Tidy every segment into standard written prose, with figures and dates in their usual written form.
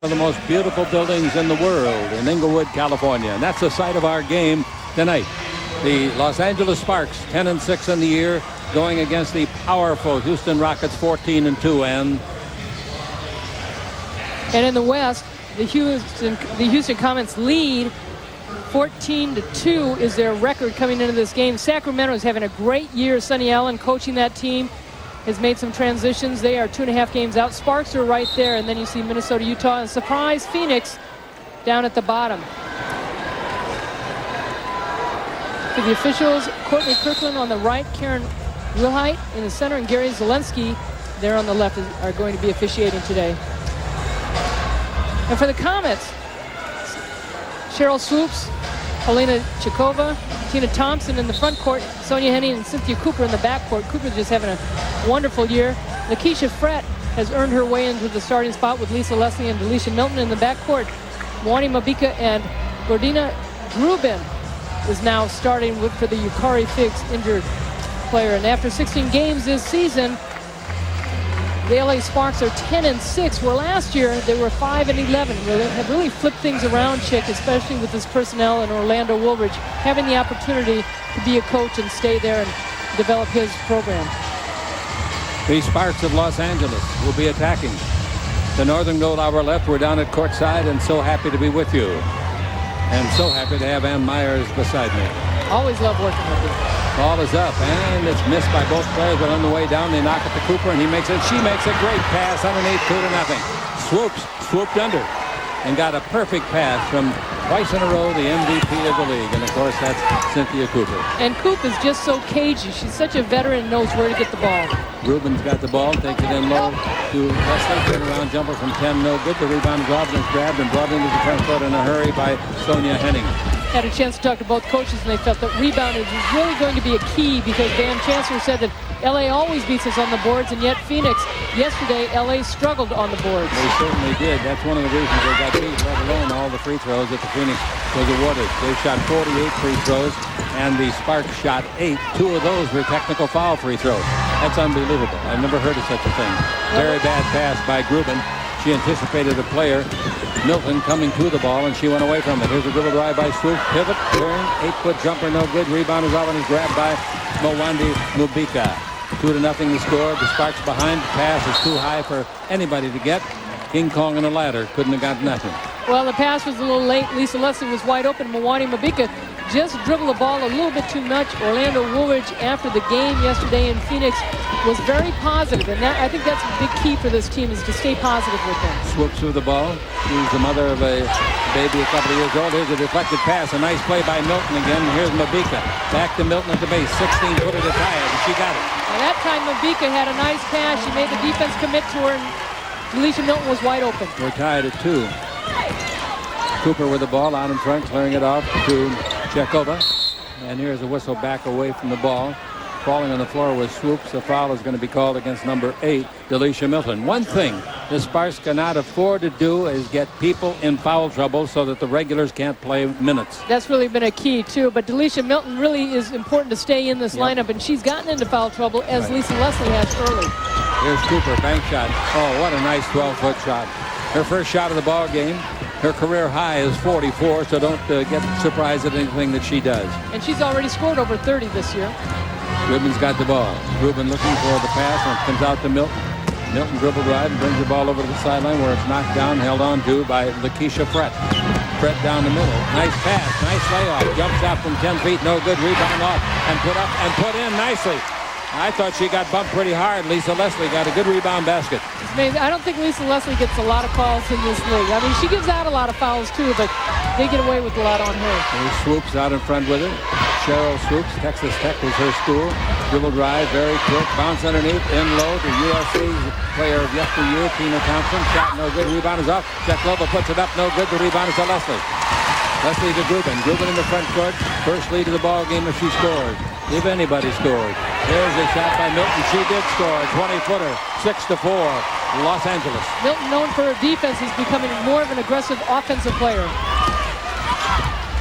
One of the most beautiful buildings in the world in Inglewood, California. And that's the site of our game tonight. The Los Angeles Sparks, 10-6 in the year, going against the powerful Houston Rockets, 14-2. And in the West, the Houston Comets lead 14-2 is their record coming into this game. Sacramento is having a great year. Sonny Allen coaching that team has made some transitions. They are 2.5 games out. Sparks are right there, and then you see Minnesota, Utah, and surprise Phoenix down at the bottom. For the officials, Courtney Kirkland on the right, Karen Wilhite in the center, and Gary Zelensky there on the left are going to be officiating today. And for the Comets, Sheryl Swoopes, Helena Chikova, Tina Thompson in the front court, Sonia Henning and Cynthia Cooper in the back court. Cooper just having a wonderful year. Lakeisha Frett has earned her way into the starting spot with Lisa Leslie and Delisha Milton in the back court. Moani Mabika and Gordina Grubin is now starting for the Yukari Figs injured player. And after 16 games this season, the LA Sparks are 10-6, where last year they were 5-11. They have really flipped things around, Chick, especially with this personnel and Orlando Woolridge having the opportunity to be a coach and stay there and develop his program. The Sparks of Los Angeles will be attacking. The Northern Goal our left. We're down at courtside and so happy to be with you. And so happy to have Ann Myers beside me. Always love working with you. Ball is up, and it's missed by both players, but on the way down, they knock it to Cooper, and he makes it. She makes a great pass underneath, 2-0. Swoopes swooped under and got a perfect pass from twice in a row the MVP of the league, and of course that's Cynthia Cooper. And Coop is just so cagey. She's such a veteran and knows where to get the ball. Rubin's got the ball, takes it in low to Leslie. Turnaround jumper from 10, no good. The rebound is off and it's grabbed and brought into the front court in a hurry by Sonia Henning. Had a chance to talk to both coaches, and they felt that rebounding is really going to be a key because Dan Chancellor said that LA always beats us on the boards, and yet Phoenix, yesterday, LA struggled on the boards. They certainly did. That's one of the reasons they got beat, let alone all the free throws that the Phoenix was awarded. They shot 48 free throws, and the Sparks shot 8. 2 of those were technical foul free throws. That's unbelievable. I've never heard of such a thing. Very bad pass by Grubin. She anticipated a player, Milton, coming to the ball, and she went away from it. Here's a dribble drive by Swoopes. Pivot, turn, 8-foot jumper, no good. Rebound is out and is grabbed by Mwandi Mubika. 2-0 the score. The Sparks behind. The pass is too high for anybody to get. King Kong and a ladder couldn't have got nothing. Well, the pass was a little late. Lisa Leslie was wide open. Mwandi Mubika just dribbled the ball a little bit too much. Orlando Woolridge, after the game yesterday in Phoenix, was very positive, and I think that's a big key for this team is to stay positive with them. Swoopes with the ball. She's the mother of a baby a couple of years old. Here's a deflected pass. A nice play by Milton again. Here's Mabika. Back to Milton at the base. 16-footer to tie it, and she got it. And that time Mabika had a nice pass. She made the defense commit to her, and Delisha Milton was wide open. We're tied at 2. Cooper with the ball out in front, clearing it off to Chekova. And here's a whistle back away from the ball. Falling on the floor was Swoopes. The foul is going to be called against number 8, Delisha Milton. One thing the Sparks cannot afford to do is get people in foul trouble so that the regulars can't play minutes. That's really been a key, too. But Delisha Milton really is important to stay in this lineup, and she's gotten into foul trouble as Lisa Leslie has early. Here's Cooper, bank shot. Oh, what a nice 12-foot shot. Her first shot of the ball game. Her career high is 44, so don't get surprised at anything that she does. And she's already scored over 30 this year. Rubin's got the ball. Rubin looking for the pass, and it comes out to Milton. Milton dribble drive and brings the ball over to the sideline where it's knocked down, held on to by Lakeisha Frett. Frett down the middle. Nice pass, nice layoff. Jump shot from 10 feet, no good. Rebound off and put in nicely. I thought she got bumped pretty hard. Lisa Leslie got a good rebound basket. It's amazing. I don't think Lisa Leslie gets a lot of calls in this league. I mean, she gives out a lot of fouls too, but they get away with a lot on her. There's Swoopes out in front with her. Sheryl Swoopes, Texas Tech was her school. Dribble drive, very quick. Bounce underneath, in low to USC's player of yesteryear, Tina Thompson. Shot no good. Rebound is off. Chekova puts it up, no good. The rebound is to Leslie. Leslie to Grubin. Grubin in the front court. First lead of the ball game if she scores. If anybody scored. There's a shot by Milton. She did score. 20-footer. 6-4. Los Angeles. Milton, known for her defense, is becoming more of an aggressive offensive player.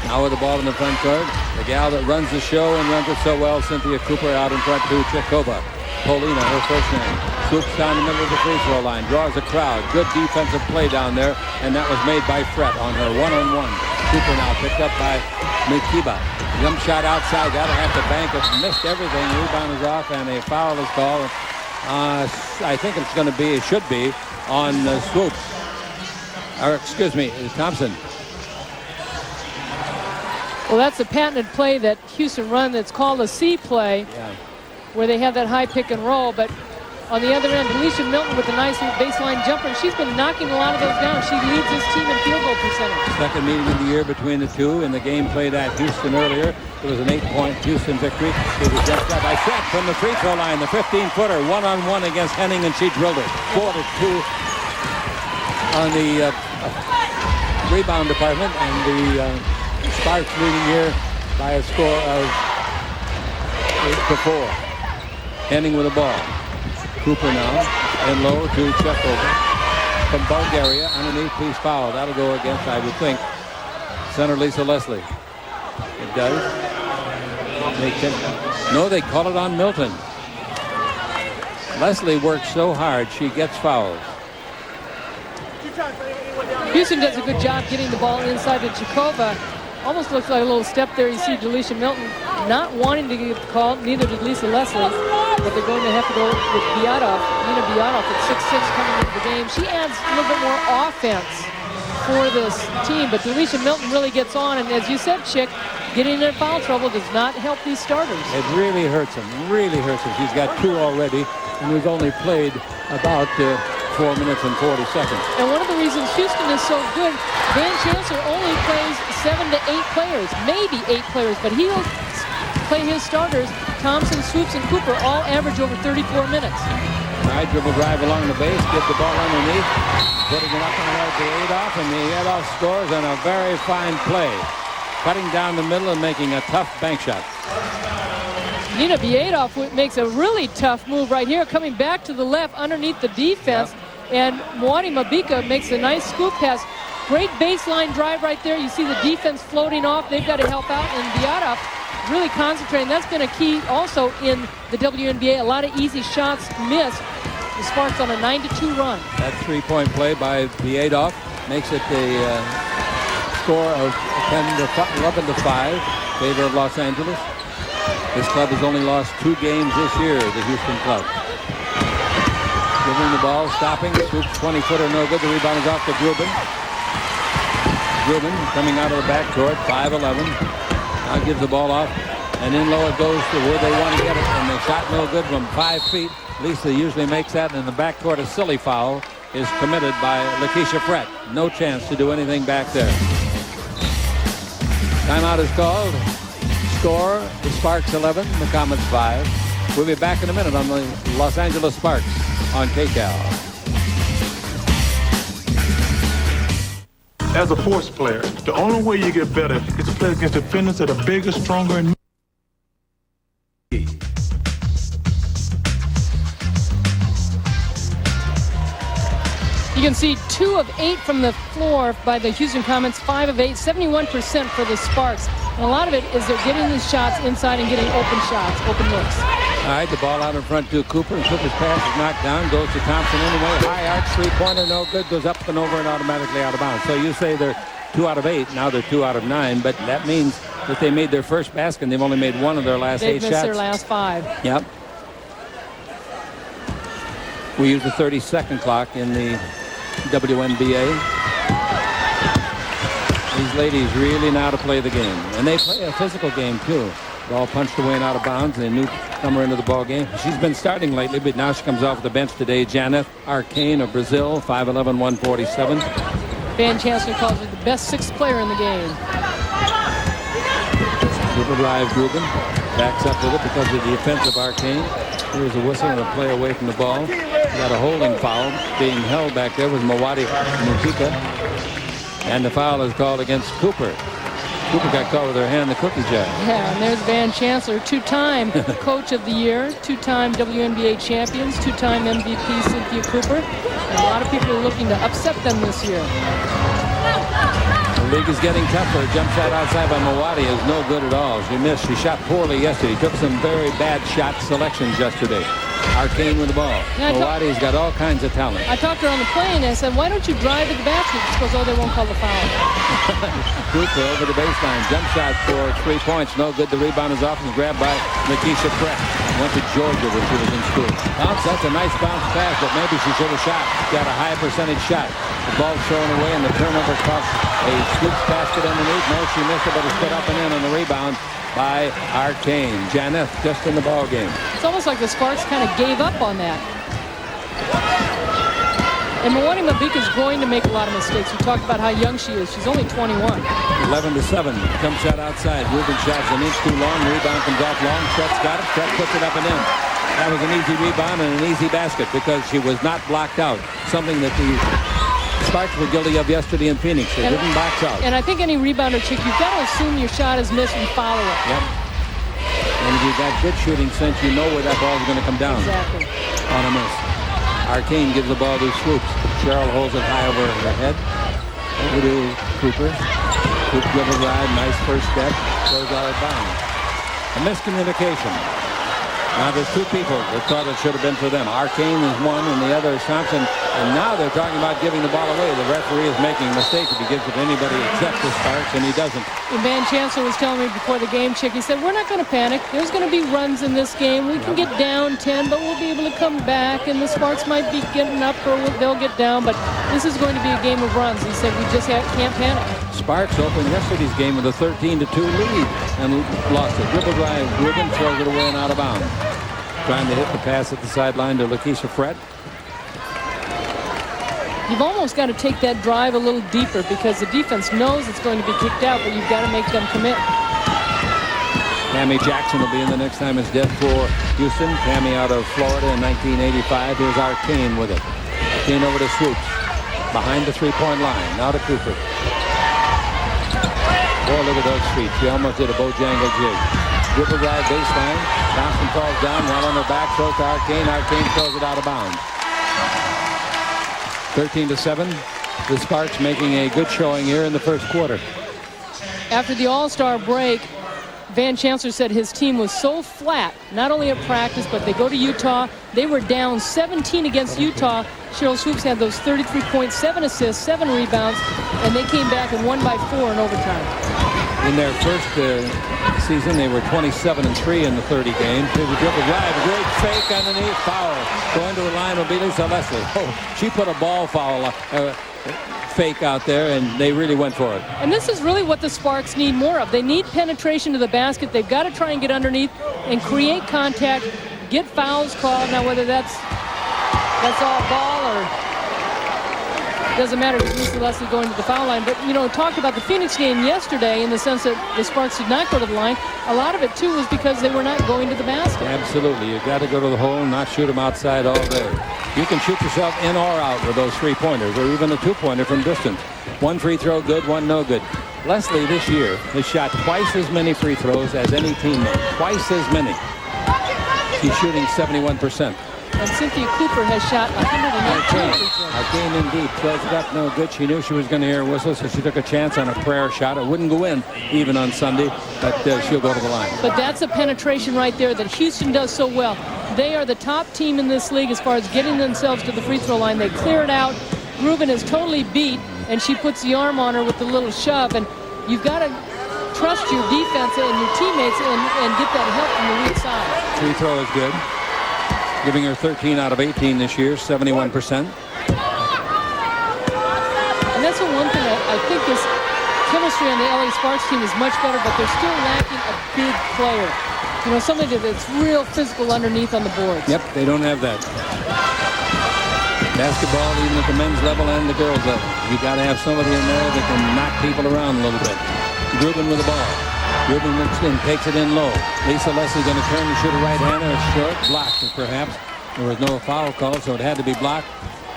Now with the ball in the front court. The gal that runs the show and runs it so well, Cynthia Cooper, out in front to Chekova. Polina, her first name. Swoopes down the middle of the free throw line, draws a crowd. Good defensive play down there, and that was made by Fred on her one-on-one. Cooper now picked up by Mikiba. Jump shot outside, that'll have to bank it. Missed everything, rebound is off, and a foul is called. I think it's going to be, it should be, on Swoopes. Or, excuse me, Thompson. Well, that's a patented play that Houston run that's called a C play, where they have that high pick and roll. But on the other end, Delisha Milton with a nice baseline jumper. She's been knocking a lot of those down. She leads this team in field goal percentage. Second meeting of the year between the two. In the game played at Houston earlier, it was an 8-point Houston victory. It was just by Fred from the free throw line, the 15-footer, one-on-one against Henning, and she drilled it. 4-2 on the rebound department, and the Sparks leading here by a score of 8-4. Henning with the ball. Cooper now, and low to Chekover. From Bulgaria, underneath, please foul. That'll go against, I would think, center Lisa Leslie. It does. No, they call it on Milton. Leslie works so hard, she gets fouls. Houston does a good job getting the ball inside to Chikova. Almost looks like a little step there. You see Delisha Milton not wanting to get called, neither did Lisa Leslie, but they're going to have to go with Biatov. Nina Biatov at 6'6" coming into the game. She adds a little bit more offense for this team, but Delisha Milton really gets on, and as you said, Chick, getting in foul trouble does not help these starters. It really hurts them, really hurts them. She's got 2 already, and we've only played about 4 minutes and 40 seconds. And one of the reasons Houston is so good, Van Chancellor only plays 7 to 8 players, maybe 8 players, but he'll play his starters. Thompson, Swoopes, and Cooper all average over 34 minutes. All right, dribble drive along the base, get the ball underneath, putting it up on the Adolph, and the Adolph scores on a very fine play. Cutting down the middle and making a tough bank shot. Nina Biatov makes a really tough move right here, coming back to the left underneath the defense. Yep. And Mwati Mabika makes a nice scoop pass. Great baseline drive right there. You see the defense floating off. They've got to help out. And Biatov really concentrating. That's been a key also in the WNBA. A lot of easy shots missed. The Sparks on a 9-2 run. That 3-point play by Biatov makes it a score of 11-5 favor of Los Angeles. This club has only lost 2 games this year, the Houston club. Giving the ball, stopping. Swoopes 20-footer, no good. The rebound is off to Grubin. Grubin coming out of the backcourt, 5'11". Now gives the ball off, and in low it goes to where they want to get it, and the shot no good from 5 feet. Lisa usually makes that, and in the backcourt a silly foul is committed by Lakeisha Fred. No chance to do anything back there. Timeout is called. Score, the Sparks 11, the Comets 5. We'll be back in a minute on the Los Angeles Sparks on KCAL. As a force player, the only way you get better is to play against defenders that are bigger, stronger, and you can see 2 of 8 from the floor by the Houston Comets, 5 of 8, 71% for the Sparks. And a lot of it is they're getting these shots inside and getting open shots, open looks. All right, the ball out in front to Cooper, and Cooper's pass is knocked down, goes to Thompson anyway. High arc, 3-pointer, no good, goes up and over and automatically out of bounds. So you say they're 2 out of 8, now they're 2 out of 9, but that means that they made their first basket and they've only made 1 of their last 8 shots. They've missed their last 5. Yep. We use the 30-second clock in the WNBA. These ladies really know how to play the game. And they play a physical game, too. Ball punched away and out of bounds, and a newcomer into the ball game. She's been starting lately, but now she comes off the bench today. Janeth Arcane of Brazil, 5'11", 147. Van Chancellor calls her the best 6th player in the game. Dribble drive, Grubin. Backs up with it because of the offensive Arcane. Here's a whistle and a play away from the ball. Got a holding foul being held back there with Mwati Mabika. And the foul is called against Cooper. Cooper got caught with her hand in the cookie jar. Yeah, and there's Van Chancellor, 2-time Coach of the Year, 2-time WNBA champions, 2-time MVP Cynthia Cooper. And a lot of people are looking to upset them this year. The league is getting tougher. Jump shot outside by Mwati is no good at all. She missed. She shot poorly yesterday. Took some very bad shot selections yesterday. Arcane with the ball. Yeah, Milwaukee's got all kinds of talent. I talked to her on the plane and I said, why don't you drive to the basket? She goes, oh, they won't call the foul. Cooper over the baseline. Jump shot for 3 points. No good. The rebound is off and grabbed by Lakeisha Brett. Went to Georgia when she was in school. That's a nice bounce pass, but maybe she should have shot. Got a high percentage shot. The ball thrown away and the turnover cost a Swoopes basket underneath. No, she missed it, but it's put up and in on the rebound by Arcane. Janeth just in the ball game. It's almost like the Sparks kind of gave up on that. And Milwaukee Mabika is going to make a lot of mistakes. We talked about how young she is. She's only 21. 11-7. Jump shot outside. Rubin shot's an inch too long. Rebound comes off long. Stretz got it. Stretz puts it up and in. That was an easy rebound and an easy basket because she was not blocked out. Something that the Sparks were guilty of yesterday in Phoenix. They didn't box out. And I think any rebounder, Chick, you've got to assume your shot is missed and follow it. Yep. And if you've got good shooting sense, you know where that ball is going to come down. Exactly. On a miss. Arcane gives the ball to Swoopes. Sheryl holds it high over her head. Over to Cooper. Cooper dribble ride. Nice first step. Goes out of bounds. A miscommunication. Now there's two people that thought it should have been for them. Arcane is one and the other is Thompson. And now they're talking about giving the ball away. The referee is making a mistake if he gives it to anybody except the Sparks, and he doesn't. And Van Chancellor was telling me before the game, Chick, he said, we're not going to panic. There's going to be runs in this game. We can get down 10, but we'll be able to come back, and the Sparks might be getting up or they'll get down, but this is going to be a game of runs. He said, we just can't panic. Sparks opened yesterday's game with a 13-2 lead and lost it. Dribble drive, Rubin throws it away and out of bounds. Trying to hit the pass at the sideline to Lakeisha Fred. You've almost got to take that drive a little deeper because the defense knows it's going to be kicked out, but you've got to make them commit. Tammy Jackson will be in the next time it's dead for Houston. Tammy out of Florida in 1985. Here's Arcane with it. Arcane over to Swoopes. Behind the three-point line. Now to Cooper. Boy, look at those feet. She almost did a Bojangle jig. Dribble drive baseline. Thompson falls down. While on her back. Throws to Arcane. Arcane throws it out of bounds. 13-7. The Sparks making a good showing here in the first quarter. After the All-Star break, Van Chancellor said his team was so flat, not only at practice, but they go to Utah. They were down 17 against Utah. Sheryl Swoopes had those 33 points, 7 assists, 7 rebounds, and they came back and won by 4 in overtime. In their first season, they were 27-3 in the 30 games. Here's a dribble drive, a great fake underneath, foul. Going to the line will be Lisa Leslie. Oh, she put a ball foul fake out there, and they really went for it. And this is really what the Sparks need more of. They need penetration to the basket. They've got to try and get underneath and create contact, get fouls called. Now, whether that's all ball or doesn't matter because Lisa Leslie going to the foul line. But, you know, talked about the Phoenix game yesterday in the sense that the Sparks did not go to the line. A lot of it, too, was because they were not going to the basket. Absolutely. You've got to go to the hole and not shoot them outside all day. You can shoot yourself in or out with those three-pointers or even a two-pointer from distance. One free throw good, one no good. Leslie this year has shot twice as many free throws as any teammate. Twice as many. She's shooting 71%. And Cynthia Cooper has shot 118 free throws. Arcane indeed. Throws it up, no good. She knew she was going to hear a whistle, so she took a chance on a prayer shot. It wouldn't go in even on Sunday, but she'll go to the line. But that's a penetration right there that Houston does so well. They are the top team in this league as far as getting themselves to the free throw line. They clear it out. Rubin is totally beat, and she puts the arm on her with the little shove. And you've got to trust your defense and your teammates and get that help from the weak side. Free throw is good. Giving her 13 out of 18 this year, 71%. And that's the one thing I think this chemistry on the LA Sparks team is much better, but they're still lacking a big player. You know, somebody that's real physical underneath on the boards. Yep, they don't have that. Basketball, even at the men's level and the girls' level. You got to have somebody in there that can knock people around a little bit. Rubin with the ball. Rubin looks in, takes it in low. Lisa Leslie going to turn and shoot a right-hander. It's short, blocked perhaps. There was no foul call, so it had to be blocked.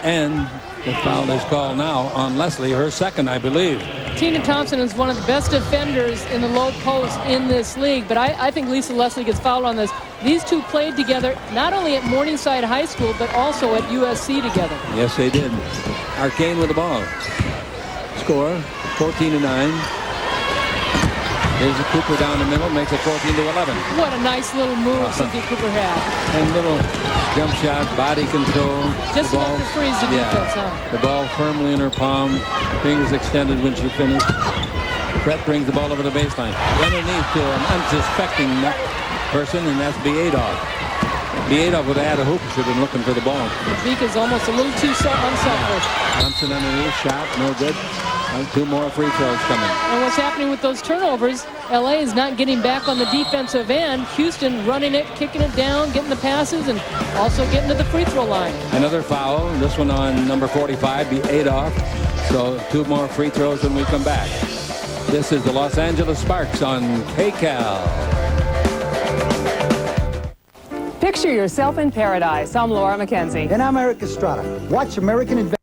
And the foul is called now on Leslie, her second, I believe. Tina Thompson is one of the best defenders in the low post in this league, but I think Lisa Leslie gets fouled on this. These two played together not only at Morningside High School, but also at USC together. Yes, they did. Arcane with the ball. Score, 14-9. Here's a Cooper down the middle, makes it 14-11. What a nice little move Cynthia Cooper had. And little jump shot, body control. Just enough to freeze the defense, huh? The ball firmly in her palm, fingers extended when she finished. Brett brings the ball over the baseline. Underneath to an unsuspecting person, and that's Beadoff. Beadoff would have had a hoop, should have been looking for the ball. Beak is almost a little too unselfish. Thompson underneath, shot, no good. And 2 more free throws coming. And what's happening with those turnovers, LA is not getting back on the defensive end. Houston running it, kicking it down, getting the passes, and also getting to the free throw line. Another foul, this one on number 45, Beadoff. So 2 more free throws when we come back. This is the Los Angeles Sparks on KCAL. Picture yourself in paradise. I'm Laura McKenzie. And I'm Eric Estrada. Watch American Adventure.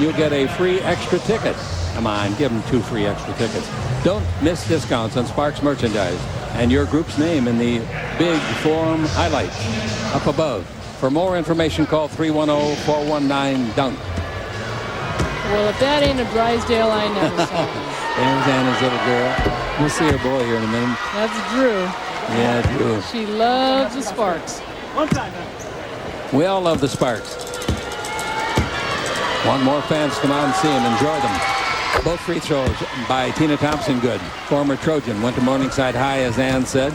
You'll get a free extra ticket. Come on, give them 2 free extra tickets. Don't miss discounts on Sparks merchandise and your group's name in the big forum highlights up above. For more information, call 310-419-DUNK. Well, if that ain't a Drysdale, I never saw. There's Anna's little girl. We'll see her boy here in a minute. That's Drew. Yeah, Drew. She loves the Sparks. One time. We all love the Sparks. Want more fans to come out and see them, enjoy them. Both free throws by Tina Thompson, good. Former Trojan, went to Morningside High, as Ann said.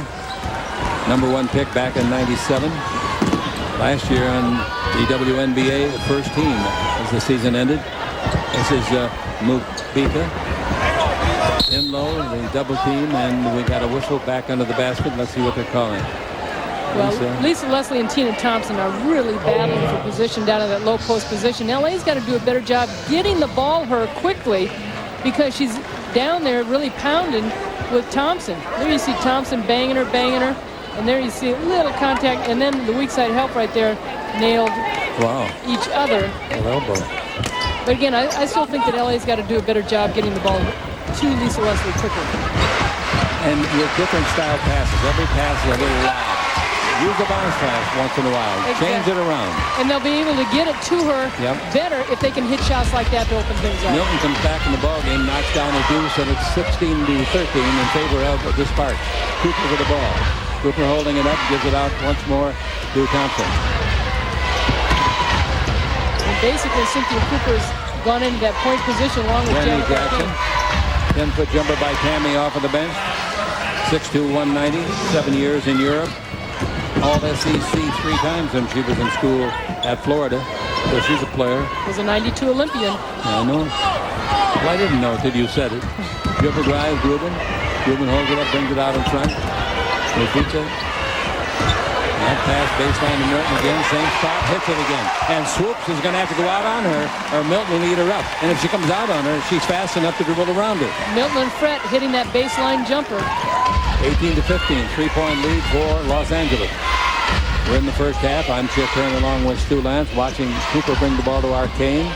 Number 1 pick back in '97. Last year on the WNBA first team as the season ended. This is Mubika. In low, the double team, and we got a whistle back under the basket. Let's see what they're calling. Well, Lisa Leslie and Tina Thompson are really battling for position down in that low post position. LA's got to do a better job getting the ball her quickly because she's down there really pounding with Thompson. There you see Thompson banging her, and there you see a little contact, and then the weak side help right there nailed each other. Elbow. But again, I still think that LA's got to do a better job getting the ball to Lisa Leslie quicker. And with different style passes, every pass is a little loud. Use the bounce pass once in a while. Exactly. Change it around. And they'll be able to get it to her better if they can hit shots like that to open things up. Milton comes back in the ball game, knocks down the deuce, and it's 16-13 in favor of the Sparks. Cooper with the ball. Cooper holding it up, gives it out once more to Thompson. And basically, Cynthia Cooper's gone into that point position along with Jenny Jackson. 10-foot jumper by Tammy off of the bench. 6'2", 190, 7 years in Europe. All SEC 3 times when she was in school at Florida. So she's a player. Was a 92 Olympian. I know. Well, I didn't know it till you said it. Dribble drive, Rubin. Rubin holds it up, brings it out in front. Rafita. That pass baseline to Milton again. Same spot, hits it again. And Swoopes is going to have to go out on her, or Milton will eat her up. And if she comes out on her, she's fast enough to dribble around her. Milton and Fred hitting that baseline jumper. 18-15, 3-point lead for Los Angeles. We're in the first half. I'm Chick Hearn along with Stu Lance, watching Cooper bring the ball to Arcane.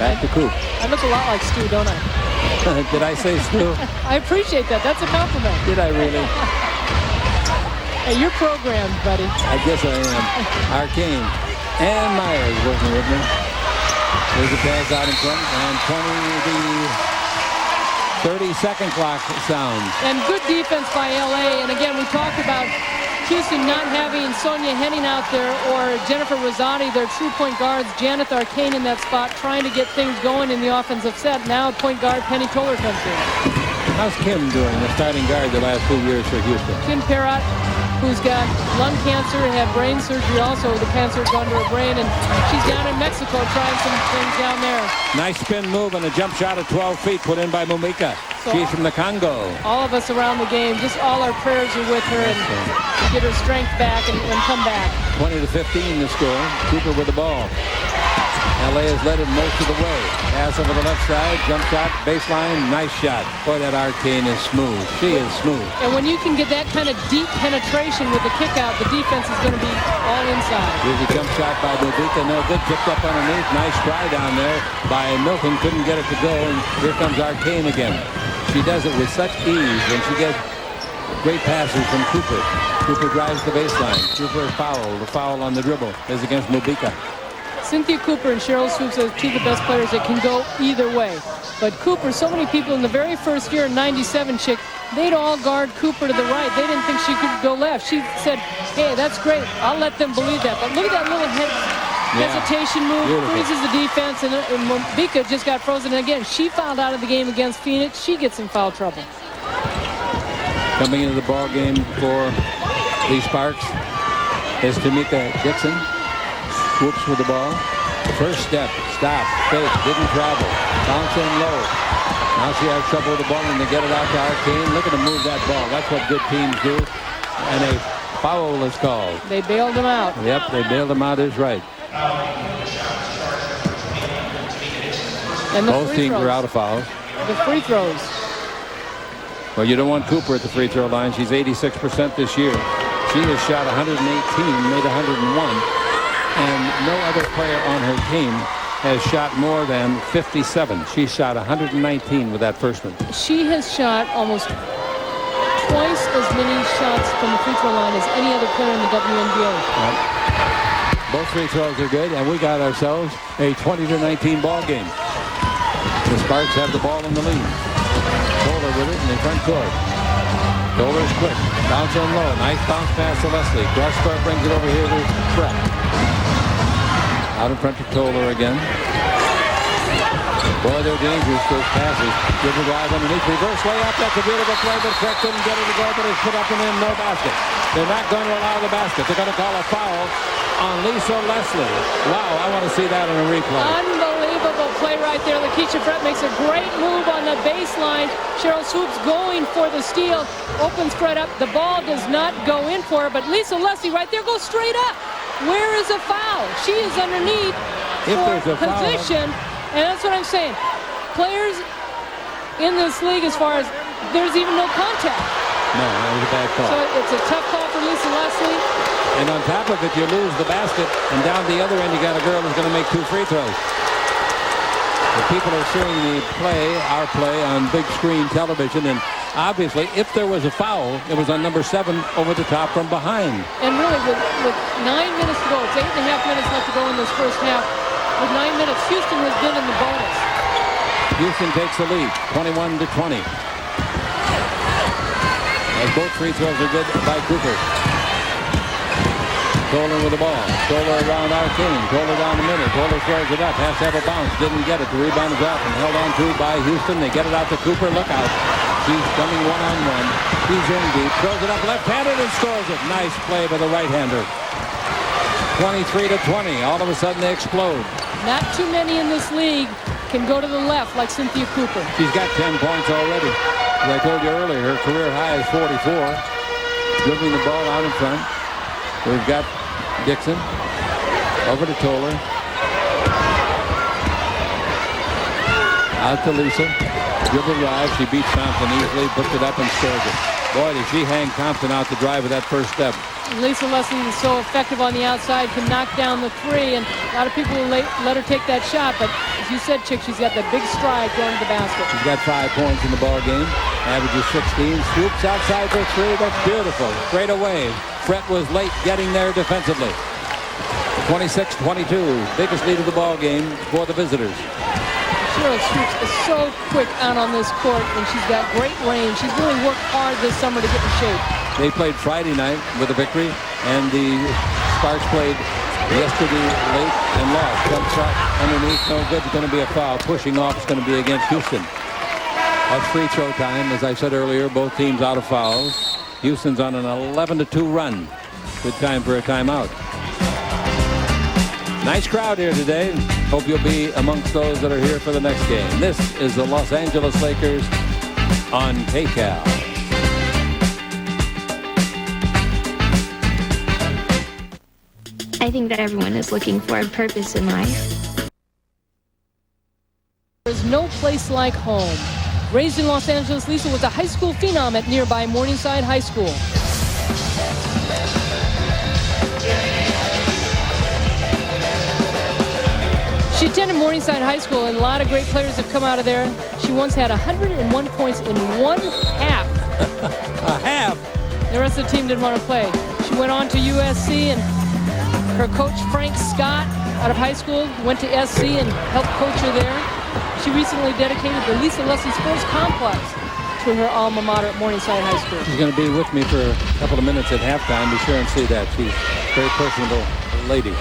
Back to Coop. I look a lot like Stu, don't I? Did I say Stu? I appreciate that. That's a compliment. Did I really? Hey, you're programmed, buddy. I guess I am. Arcane. And Myers working with me. There's a pass out in front, and 30-second clock sounds. And good defense by LA. And again, we talked about Houston not having Sonia Henning out there or Jennifer Rosati, their true point guards. Janet Arcane in that spot, trying to get things going in the offensive set. Now point guard Penny Toller comes in. How's Kim doing, the starting guard the last 2 years for Houston? Kim Perrott, who's got lung cancer, had brain surgery also. The cancer had gone to her brain, and she's down in Mexico trying some things down there. Nice spin move and a jump shot at 12 feet put in by Mumika. So she's from the Congo. All of us around the game, just all our prayers are with her and get her strength back and come back. 20-15 the score. Cooper with the ball. LA has led it most of the way. Pass over the left side, jump shot, baseline, nice shot. Boy, that Arcane is smooth. She is smooth. And when you can get that kind of deep penetration with the kick out, the defense is going to be all inside. Here's a jump shot by Mubika. No good. Picked up underneath. Nice try down there by Milton. Couldn't get it to go. And here comes Arcane again. She does it with such ease, and she gets great passes from Cooper. Cooper drives the baseline. Cooper foul. The foul on the dribble is against Mubika. Cynthia Cooper and Sheryl Swoopes are two of the best players that can go either way. But Cooper, so many people in the very first year in '97, Chick, they'd all guard Cooper to the right. They didn't think she could go left. She said, hey, that's great. I'll let them believe that. But look at that little hesitation move, freezes the defense, and Mobika just got frozen. And again, she fouled out of the game against Phoenix. She gets in foul trouble. Coming into the ball game for the Sparks is Tamika Dixon. Swoops with the ball. The first step, stop, fake, didn't travel. Thompson low. Now she has trouble with the ball, and they get it out to Arcane. Look at them move that ball. That's what good teams do. And a foul is called. They bailed them out. Yep, they bailed them out is right. And the both teams are out of fouls. The free throws. Well, you don't want Cooper at the free throw line. She's 86% this year. She has shot 118, made 101. And no other player on her team has shot more than 57. She shot 119 with that first one. She has shot almost twice as many shots from the free throw line as any other player in the WNBA. Right. Both free throws are good, and we got ourselves a 20-19 ball game. The Sparks have the ball in the lead. Kohler with it in the front court. Kohler's quick. Bounce on low. Nice bounce pass to Leslie. Cross court brings it over here to Brett. Out in front to Kohler again. Boy, they're dangerous, those passes. Give the drive underneath. Reverse layup. That's a beautiful play, but Brett couldn't get it to go, but it's put up and in. No basket. They're not going to allow the basket. They're going to call a foul on Lisa Leslie. Wow, I want to see that in a replay. Unbelievable play right there. Lakeisha Brett makes a great move on the baseline. Sheryl Swoopes going for the steal. Opens Brett up. The ball does not go in for her, but Lisa Leslie right there goes straight up. Where is a foul? She is underneath for position. And that's what I'm saying. Players in this league, as far as there's even no contact. No, that was a bad call. So it's a tough call for Lisa Leslie. And on top of it, you lose the basket, and down the other end, you got a girl who's going to make 2 free throws. The people are seeing our play on big screen television, and obviously, if there was a foul, it was on number 7 over the top from behind. And really, with 9 minutes to go, it's 8.5 minutes left to go in this first half. With 9 minutes, Houston has been in the bonus. Houston takes the lead, 21-20. As both free throws are good by Cooper. Kohler with the ball. Kohler around Arcane. Kohler down the middle. Kohler throws it up. Has to have a bounce. Didn't get it. The rebound is off and held on to by Houston. They get it out to Cooper. Look out. She's coming one-on-one. He's in deep. Throws it up left-handed and scores it. Nice play by the right-hander. 23-20. All of a sudden they explode. Not too many in this league can go to the left like Cynthia Cooper. She's got 10 points already. As I told you earlier, her career high is 44. Dribbling the ball out in front. We've got Dixon over to Kohler. Out to Lisa. Dribble drive. She beats Thompson easily. Puts it up and scores it. Boy, did she hang Thompson out to drive with that first step. Lisa Leslie is so effective on the outside, can knock down the 3, and a lot of people will let her take that shot, but as you said, Chick, she's got that big stride going to the basket. She's got 5 points in the ball game. Averages 16. Swoops outside for 3. That's beautiful. Straight away. Brett was late getting there defensively. 26-22. Biggest lead of the ball game for the visitors. Sheryl Swoopes is so quick out on this court, and she's got great range. She's really worked hard this summer to get in shape. They played Friday night with a victory, and the Sparks played yesterday late and lost. Jump shot underneath, no good. It's going to be a foul. Pushing off is going to be against Houston. That's free throw time. As I said earlier, both teams out of fouls. Houston's on an 11-2 run. Good time for a timeout. Nice crowd here today. Hope you'll be amongst those that are here for the next game. This is the Los Angeles Lakers on KCAL. I think that everyone is looking for a purpose in life. There's no place like home. Raised in Los Angeles, Lisa was a high school phenom at nearby Morningside High School. She attended Morningside High School, and a lot of great players have come out of there. She once had 101 points in 1 half. A half? The rest of the team didn't want to play. She went on to USC, and her coach, Frank Scott, out of high school, went to SC and helped coach her there. She recently dedicated the Lisa Leslie Sports Complex to her alma mater at Morningside High School. She's going to be with me for a couple of minutes at halftime. Be sure and see that. She's a very personable lady.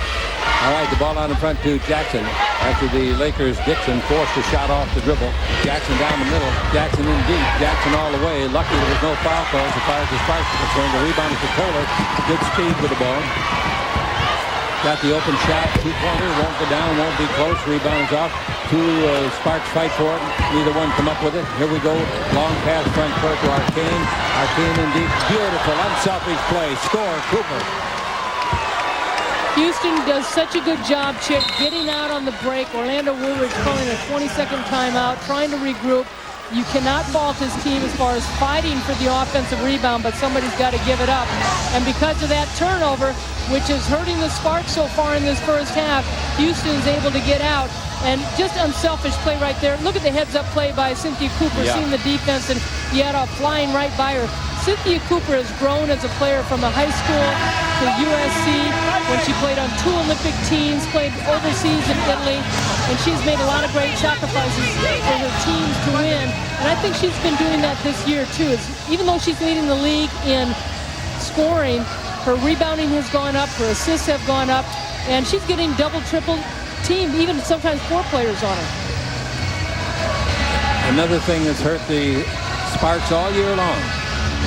All right, the ball out in front to Jackson. After the Lakers, Dixon forced a shot off the dribble. Jackson down the middle. Jackson in deep. Jackson all the way. Lucky there was no foul call as far as the Sparks are concerned. The rebound is to Kohler. Good speed with the ball. Got the open shot. Two-pointer. Won't go down. Won't be close. Rebound is off. Two Sparks fight for it. Neither one come up with it. Here we go. Long pass front court to Arcane. Arcane in deep. Beautiful, unselfish play. Score, Cooper. Houston does such a good job, Chick, getting out on the break. Orlando Woolridge calling a 20-second timeout, trying to regroup. You cannot fault his team as far as fighting for the offensive rebound, but somebody's got to give it up. And because of that turnover, which is hurting the Sparks so far in this first half, Houston's able to get out. And just unselfish play right there. Look at the heads-up play by Cynthia Cooper, seeing the defense, and Yetta flying right by her. Cynthia Cooper has grown as a player from the high school to USC when she played on 2 Olympic teams, played overseas in Italy, and she's made a lot of great sacrifices for her teams to win. And I think she's been doing that this year, too. Even though she's leading the league in scoring, her rebounding has gone up, her assists have gone up, and she's getting double, triple team, even sometimes 4 players on her. Another thing that's hurt the Sparks all year long,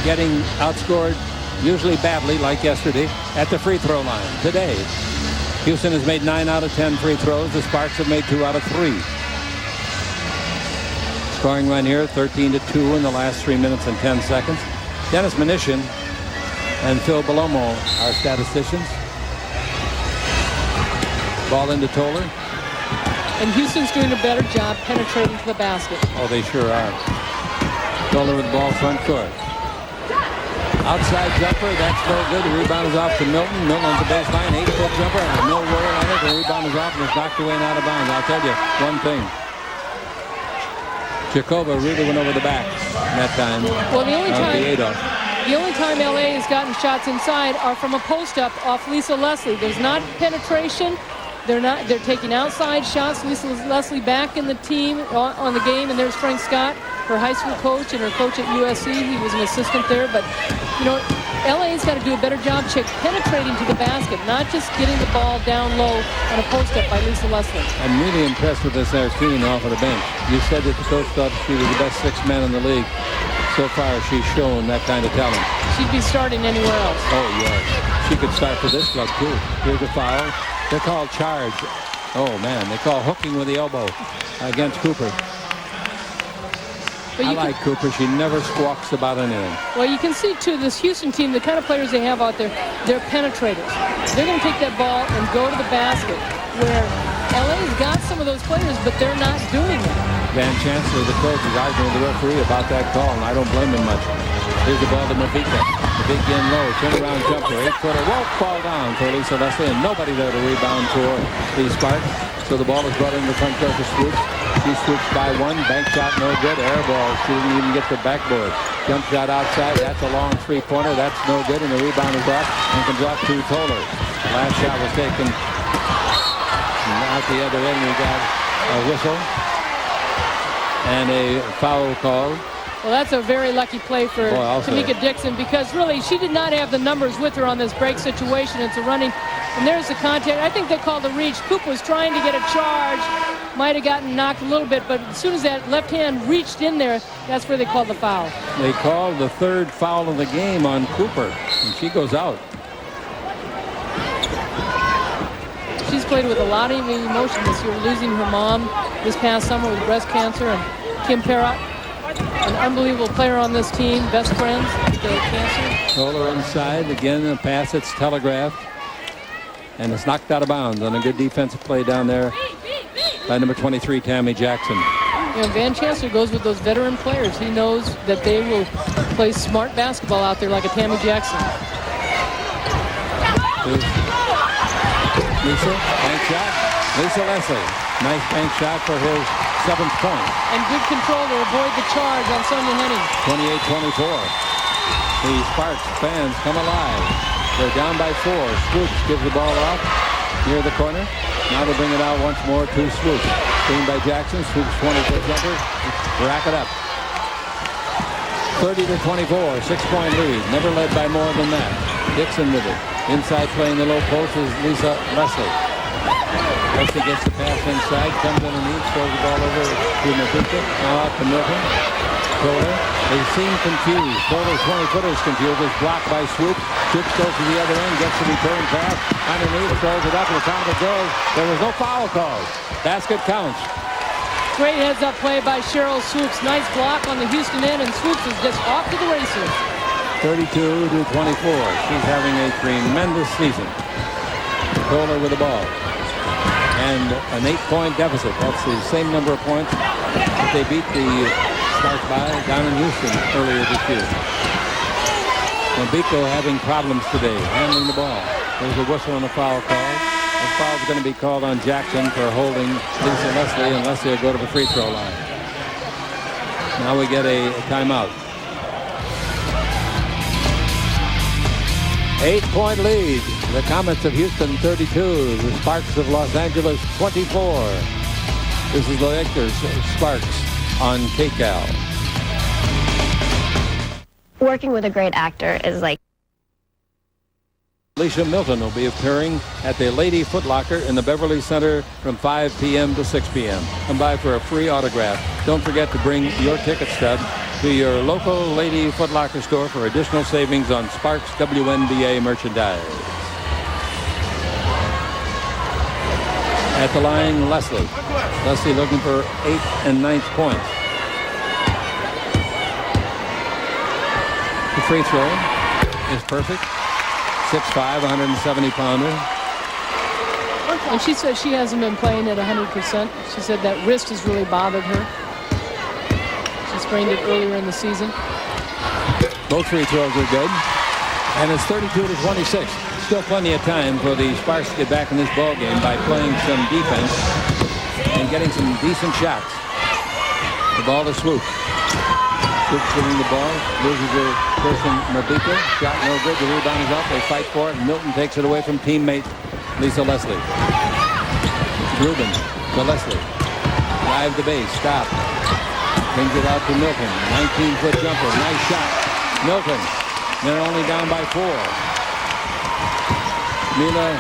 getting outscored usually badly like yesterday at the free throw line. Today, Houston has made 9 out of 10 free throws. The Sparks have made 2 out of 3. Scoring run here, 13-2 in the last 3 minutes and 10 seconds. Dennis Mnuchin and Phil Belomo are statisticians. Ball into Toller. And Houston's doing a better job penetrating to the basket. Oh, they sure are. Toller with the ball front court. Outside jumper, that's no good. The rebound is off to Milton. Milton on the baseline, 8-foot jumper, and no roll on it. The rebound is off and it's knocked away and out of bounds. I'll tell you one thing. Chikova really went over the back that time. Well, the only time LA has gotten shots inside are from a post-up off Lisa Leslie. There's not penetration. They're taking outside shots. Lisa Leslie back in the team on the game, and there's Frank Scott, her high school coach, and her coach at USC. He was an assistant there, but you know, LA's got to do a better job, Chick, penetrating to the basket, not just getting the ball down low on a post-up by Lisa Leslie. I'm really impressed with this Arcane off of the bench. You said that the coach thought she was the best 6th man in the league. So far, she's shown that kind of talent. She'd be starting anywhere else. Oh, yes. She could start for this club, too. Here's a foul. They're called charge. Oh, man. They call hooking with the elbow against Cooper. I like Cooper. She never squawks about anything. Well, you can see, too, this Houston team, the kind of players they have out there, they're penetrators. They're going to take that ball and go to the basket, where LA's got some of those players, but they're not doing it. Van Chancellor, the coach, is arguing with the referee about that call, and I don't blame him much. Here's the ball to Mavika. Mavika in low, turnaround jumper, 8-footer, won't fall down for Lisa Leslie, and nobody there to rebound for the Sparks. So the ball is brought into the front court to Swoopes. She swoops by one, bank shot, no good, air ball. She didn't even get the backboard. Jump shot outside, that's a long 3-pointer, that's no good, and the rebound is off and comes off to Toller. The last shot was taken out the other end. We got a whistle and a foul called. Well, that's a very lucky play for Tamika Dixon, because really she did not have the numbers with her on this break situation. It's a running, and there's the contact. I think they called the reach. Cooper was trying to get a charge, might have gotten knocked a little bit, but as soon as that left hand reached in there, that's where they called the foul. They called the 3rd foul of the game on Cooper, and she goes out. She's played with a lot of emotion this year, losing her mom this past summer with breast cancer, and Kim Perrott, an unbelievable player on this team, best friends with the cancer. Toller inside, again a pass that's telegraphed, and it's knocked out of bounds on a good defensive play down there by number 23, Tammy Jackson. You know, Van Chancellor goes with those veteran players. He knows that they will play smart basketball out there like a Tammy Jackson. Lisa, bank shot. Lisa Leslie, nice bank shot for her 7th point. And good control to avoid the charge on Sonia Henning. 28-24. The Sparks fans come alive. They're down by 4. Swoopes gives the ball off near the corner. Now to bring it out once more to Swoopes. Screen by Jackson. Swoopes 20-foot jumper. Rack it up. 30-24. 6-point lead. Never led by more than that. Dixon with it. Inside playing the low post is Lisa Leslie. Leslie gets the pass inside. Comes underneath. Throws the ball over to Mabuka. Now out to Milton. Kohler. They seem confused. Kohler's 20-footer is confused. It's blocked by Swoopes. Swoopes goes to the other end. Gets the return pass. Underneath. Throws it up. The time it goes. There was no foul called. Basket counts. Great heads-up play by Sheryl Swoopes. Nice block on the Houston end, and Swoopes is just off to the races. 32-24. She's having a tremendous season. Kohler with the ball. And an 8-point deficit. That's the same number of points that they beat the Sparks by down in Houston earlier this year. Mabiko having problems today, handling the ball. There's a whistle and a foul call. The foul's going to be called on Jackson for holding Lisa Leslie, and Leslie will go to the free throw line. Now we get a timeout. 8-point lead. The Comets of Houston 32. The Sparks of Los Angeles 24. This is the Lakers Sparks on KCAL. Working with a great actor is like... Delisha Milton will be appearing at the Lady Foot Locker in the Beverly Center from 5 p.m. to 6 p.m. Come by for a free autograph. Don't forget to bring your ticket stub to your local Lady Foot Locker store for additional savings on Sparks WNBA merchandise. At the line, Leslie. Leslie looking for 8th and 9th points. The free throw is perfect. 6'5", 170-pounder. And she said she hasn't been playing at 100%. She said that wrist has really bothered her. She sprained it earlier in the season. Both free throws are good. And it's 32-26. Still plenty of time for the Sparks to get back in this ball game by playing some defense and getting some decent shots. The ball to Swoopes. Swoopes getting the ball, loses her person, Mabika. Shot no good. The rebound is up. They fight for it. Milton takes it away from teammate Lisa Leslie. Rubin to Leslie. Drive the base. Stop. Brings it out to Milton. 19-foot jumper. Nice shot. Milton. They're only down by 4. Mila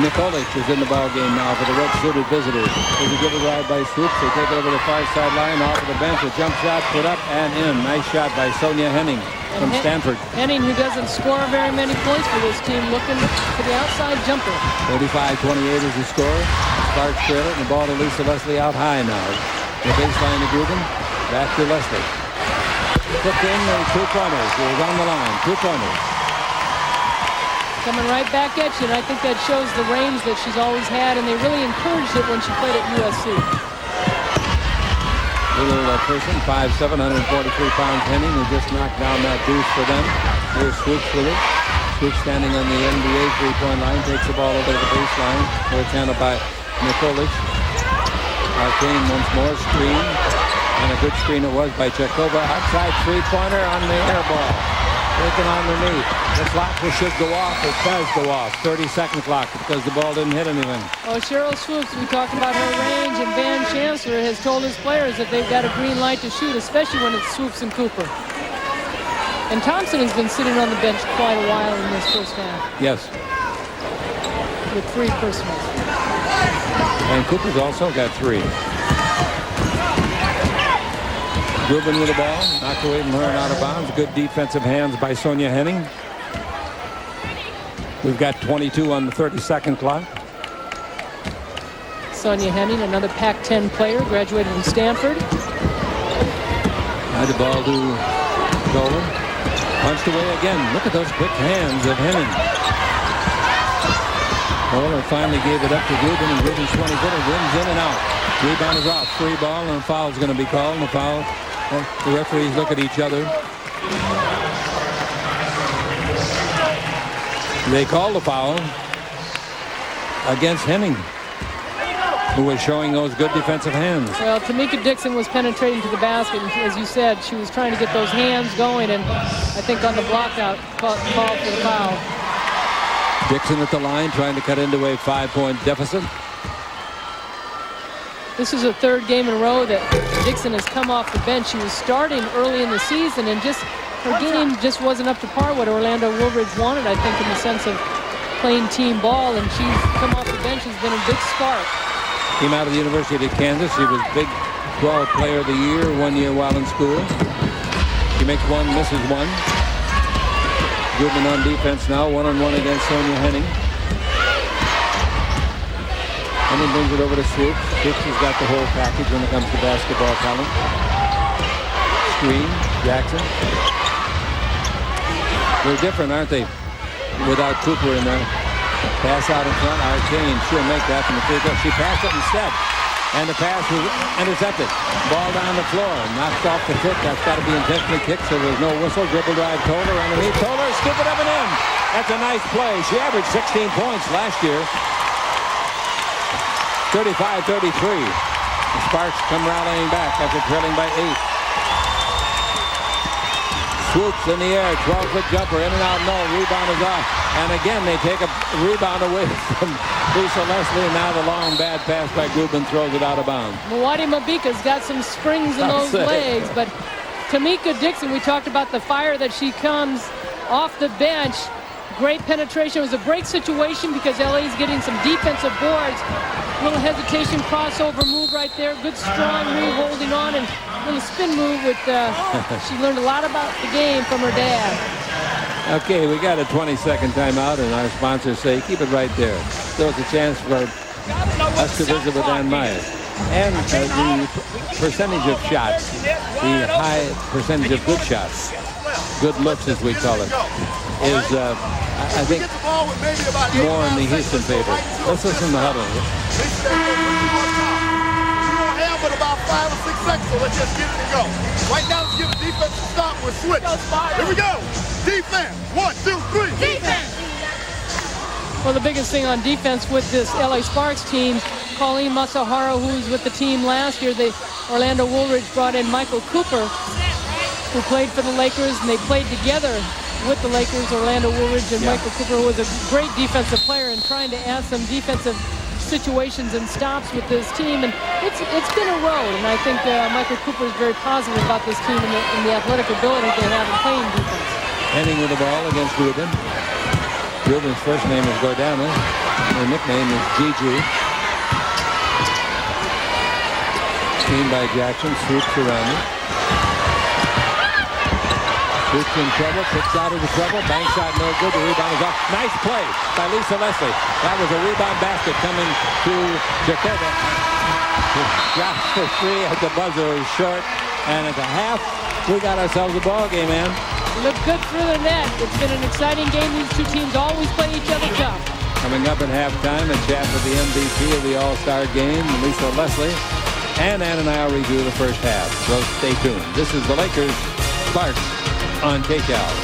Nikolic is in the ball game now for the red-suited visitors. There's a good ride by Swoopes. They take it over the far sideline, off of the bench. A jump shot put up and in. Nice shot by Sonia Henning from Stanford. Henning, who doesn't score very many points for this team, looking for the outside jumper. 35-28 is the score. Sparks trail it, and the ball to Lisa Leslie out high now. The baseline to Rubin. Back to Leslie. Flipped in and 2 pointers. It was on the line. 2 pointers. Coming right back at you, and I think that shows the range that she's always had, and they really encouraged it when she played at USC. Little person, 5'7", 143-pound Henning, who just knocked down that deuce for them. Here's Swoopes with it. Swoopes standing on the NBA three-point line, takes the ball over to the baseline, where it's handled by Nikolic. Arcane once more, screen, and a good screen it was by Chekova. Outside three-pointer on the air ball. Taken underneath. The clock should go off. It does go off. 30-second clock because the ball didn't hit anything. Oh, Sheryl Swoopes, we talked about her range, and Van Chancellor has told his players that they've got a green light to shoot, especially when it's Swoopes and Cooper. And Thompson has been sitting on the bench quite a while in this first half. Yes. With 3 personals. And Cooper's also got 3. Rubin with the ball, knocked away from her and out of bounds. Good defensive hands by Sonia Henning. We've got 22 on the 30-second clock. Sonia Henning, another Pac-10 player, graduated from Stanford. Now the ball to Dolan. Punched away again. Look at those quick hands of Henning. Dolan finally gave it up to Rubin, and Rubin's 20-footer rims in and out. Rebound is off. Free ball, and a foul is going to be called. And the foul. The referees look at each other. They call the foul against Henning, who was showing those good defensive hands. Well, Tamika Dixon was penetrating to the basket, and as you said, she was trying to get those hands going, and I think on the block out, called for the foul. Dixon at the line trying to cut into a 5-point deficit. This is the third game in a row that Dixon has come off the bench. She was starting early in the season, and just her game just wasn't up to par what Orlando Woolridge wanted, I think, in the sense of playing team ball, and she's come off the bench, has been a big spark. Came out of the University of Kansas. She was Big 12 Player of the Year 1 year while in school. She makes one, misses one. Goodman on defense now, 1-on-1 against Sonia Henning. Henning brings it over to Swoopes. Swoopes has got the whole package when it comes to basketball talent. Screen, Jackson. They're different, aren't they? Without Cooper in there. Pass out in front. Arcane, she'll make that from the free throw. She passed it instead. And the pass was intercepted. Ball down the floor. Knocked off the kick. That's got to be intentionally kicked, so there's no whistle. Dribble drive, Toller underneath. Toller, scoop it up and in. That's a nice play. She averaged 16 points last year. 35-33. The Sparks come rallying back after trailing by 8. Swoopes in the air, 12-foot jumper, in and out, no, rebound is off. And again, they take a rebound away from Lisa Leslie. Now the long bad pass by Grubin throws it out of bounds. Mwati Mabika's got some springs in those legs, but Tamika Dixon, we talked about the fire that she comes off the bench. Great penetration. It was a break situation because LA's getting some defensive boards. Little hesitation, crossover move right there. Good strong move, holding on, and little spin move with, she learned a lot about the game from her dad. Okay, we got a 20-second timeout, and our sponsors say keep it right there. So it's a chance for us to visit with Ann Myers. And the percentage of shots, the high percentage of good shots, good looks as we call it, is, I think, more in the Houston favor. Let's listen to the huddle. But about 5 or 6 seconds, so let's just get it and go. Right now, let's give a defensive stop with switch. Here we go. Defense. 1, 2, 3. Defense. Well, the biggest thing on defense with this LA Sparks team, Colleen Masahara, who was with the team last year, Orlando Woolridge brought in Michael Cooper, who played for the Lakers, and they played together with the Lakers, Orlando Woolridge and Michael Cooper, who was a great defensive player, and trying to add some defensive situations and stops with this team, and it's been a road, and I think Michael Cooper is very positive about this team and the athletic ability they have in playing defense. Henning with the ball against Rubin. Rubin's first name is Gordana. Her nickname is Gigi. Seen by Jackson, Swoopes around it. Swoopes in trouble, kicks out of the trouble, bank shot no good, the rebound is off. Nice play by Lisa Leslie. That was a rebound basket coming to Jakova. The shot for 3 at the buzzer is short, and at the half, we got ourselves a ball game, man. Looked good through the net. It's been an exciting game. These two teams always play each other tough. Coming up at halftime, a chat with the MVP of the All-Star game, Lisa Leslie, and Ann and I will review the first half, so stay tuned. This is the Lakers Sparks on Takeout.